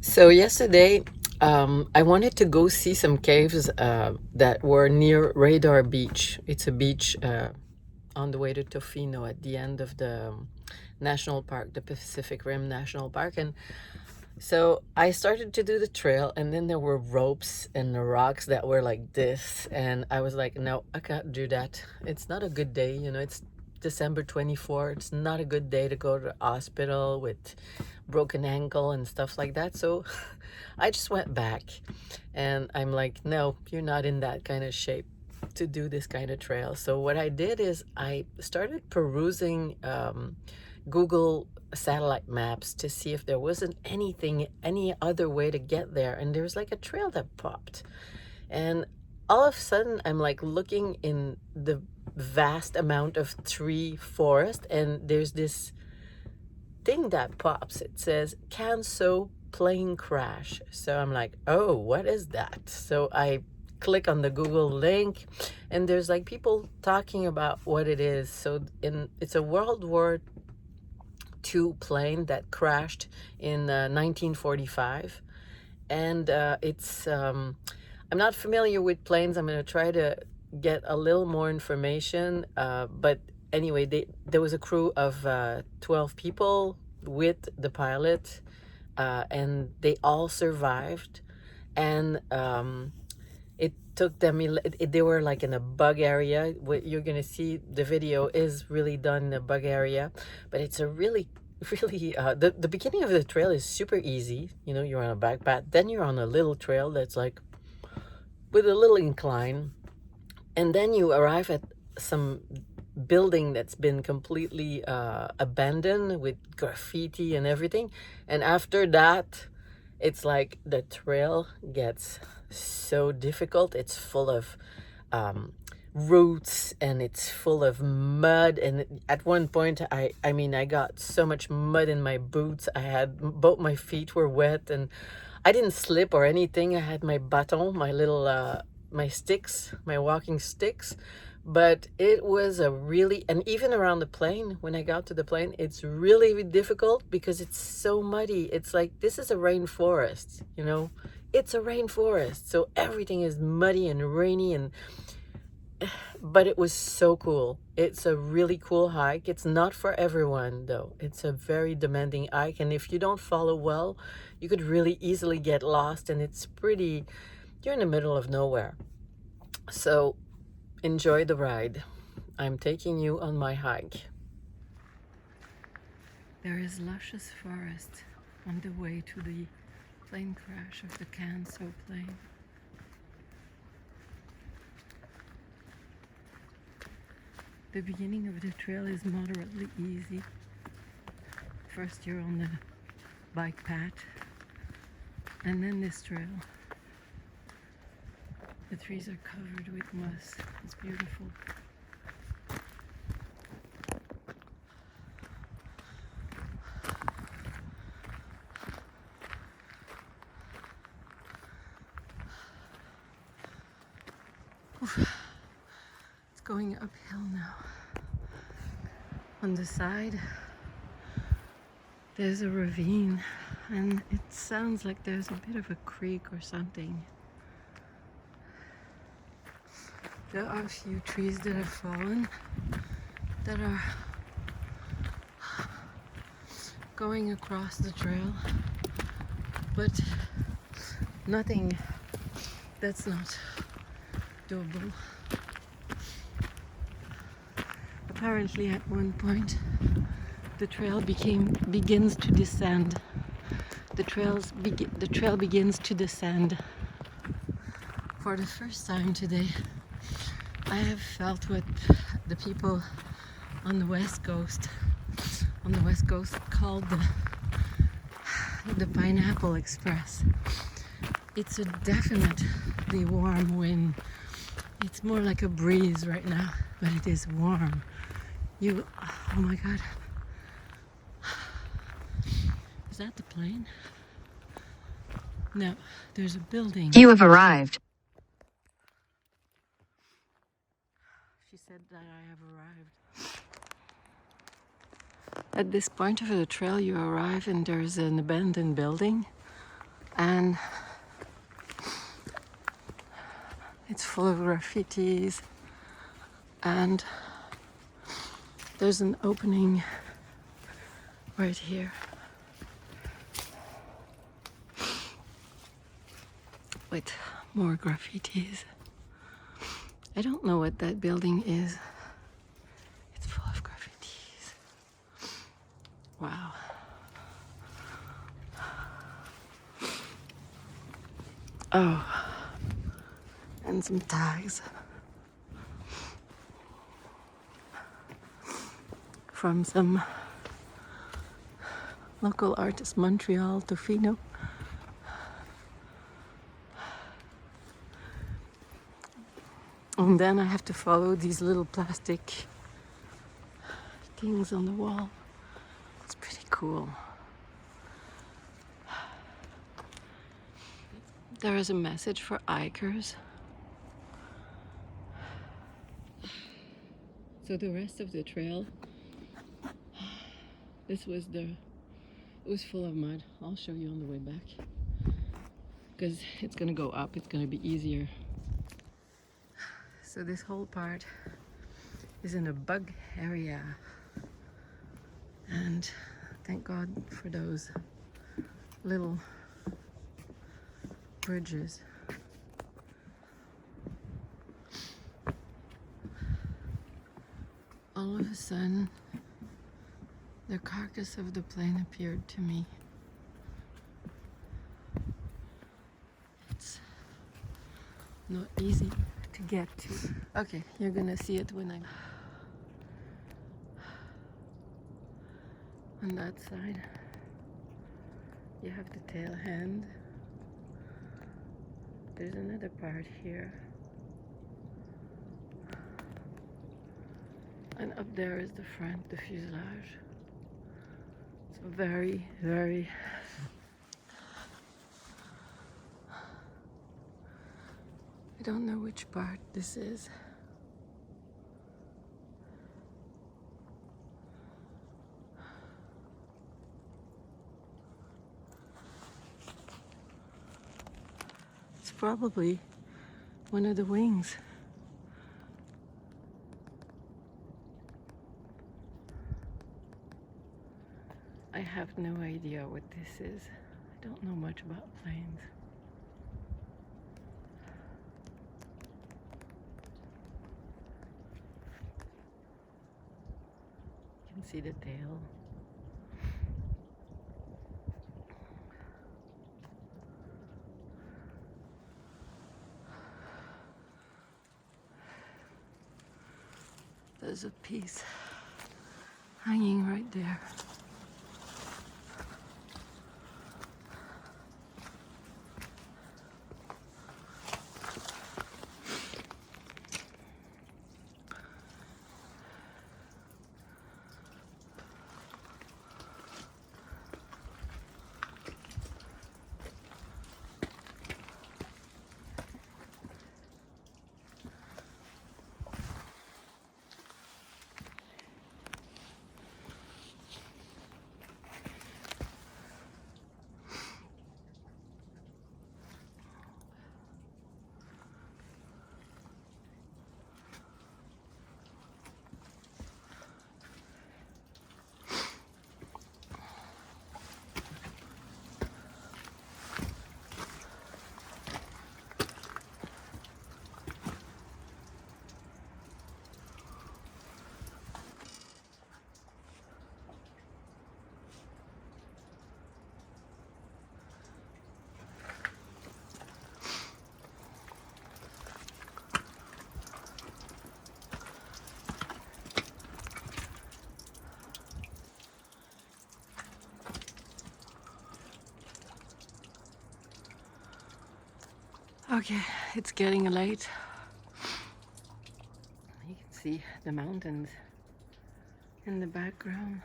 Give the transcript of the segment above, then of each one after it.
So yesterday, I wanted to go see some caves that were near Radar Beach. It's a beach on the way to Tofino at the end of the national park, the Pacific Rim National Park. And so I started to do the trail, and then there were ropes and the rocks that were like this. And I was like, no, I can't do that. It's not a good day. It's December 24th. It's not a good day to go to the hospital with broken ankle and stuff like that. So I just went back and I'm like, no, you're not in that kind of shape to do this kind of trail. So what I did is I started perusing Google satellite maps to see if there wasn't any other way to get there. And there's like a trail that popped. And all of a sudden, I'm like looking in the vast amount of tree forest, and there's this thing that pops. It says Canso plane crash. So I'm like, oh, what is that? So I click on the Google link, and there's like people talking about what it is. So it's a World War II plane that crashed in 1945, and I'm not familiar with planes. I'm going to try to get a little more information, but anyway, there was a crew of 12 people with the pilot, and they all survived. And it took them, they were like in a bug area. What you're going to see, the video is really done in a bug area, but it's a really the beginning of the trail is super easy. You're on a back path, then you're on a little trail that's like with a little incline, and then you arrive at some building that's been completely abandoned with graffiti and everything. And after that, it's like the trail gets so difficult. It's full of roots, and it's full of mud. And at one point, I got so much mud in my boots. I had both my feet were wet, and I didn't slip or anything. I had my baton, my little my sticks, my walking sticks. But it was and even around the plane, when I got to the plane, it's really difficult because it's so muddy. It's like, this is a rainforest. It's a rainforest. So everything is muddy and rainy, but it was so cool. It's a really cool hike. It's not for everyone, though. It's a very demanding hike, and if you don't follow well, you could really easily get lost, and you're in the middle of nowhere. So enjoy the ride. I'm taking you on my hike. There is luscious forest on the way to the plane crash of the Canso plane. The beginning of the trail is moderately easy. First you're on the bike path, and then this trail. The trees are covered with moss. It's beautiful. It's going uphill now. On the side, there's a ravine, and it sounds like there's a bit of a creek or something. There are a few trees that have fallen that are going across the trail, but nothing that's not doable. Apparently at one point the trail begins to descend. The trail begins to descend. For the first time today, I have felt what the people on the West Coast called the Pineapple Express. It's a definitely warm wind. It's more like a breeze right now, but it is warm. Oh my God. Is that the plane? No, there's a building. You have arrived. She said that I have arrived. At this point of the trail, you arrive and there's an abandoned building. and it's full of graffitis, and there's an opening right here with more graffitis. I don't know what that building is. It's full of graffitis. Wow. Oh, and some tags from some local artist, Montreal, Tofino. And then I have to follow these little plastic things on the wall. It's pretty cool. There is a message for hikers. So the rest of the trail, it was full of mud. I'll show you on the way back. Because it's gonna go up, it's gonna be easier. So this whole part is in a bug area. And thank God for those little bridges. All of a sudden, the carcass of the plane appeared to me. It's not easy to get to. Okay, you're gonna see it when I... On that side, you have the tail hand. There's another part here. And up there is the front, the fuselage. It's very, very... I don't know which part this is. It's probably one of the wings. I have no idea what this is. I don't know much about planes. You can see the tail. There's a piece hanging right there. Okay, it's getting late. You can see the mountains in the background.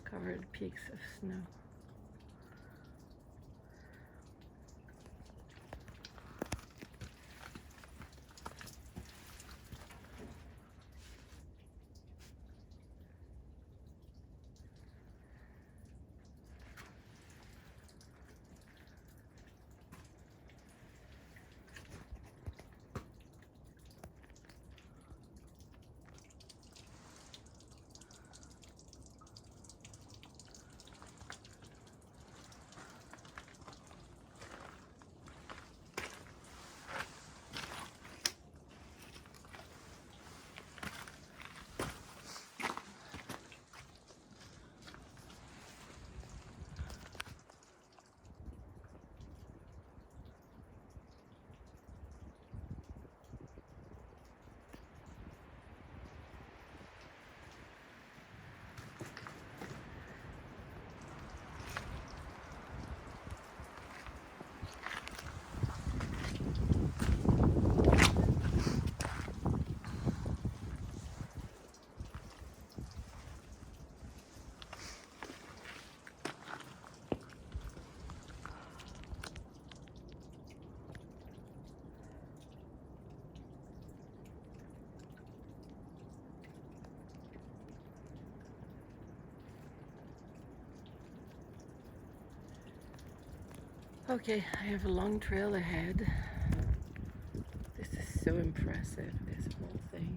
Covered peaks of snow. Okay, I have a long trail ahead. This is so impressive, this whole thing.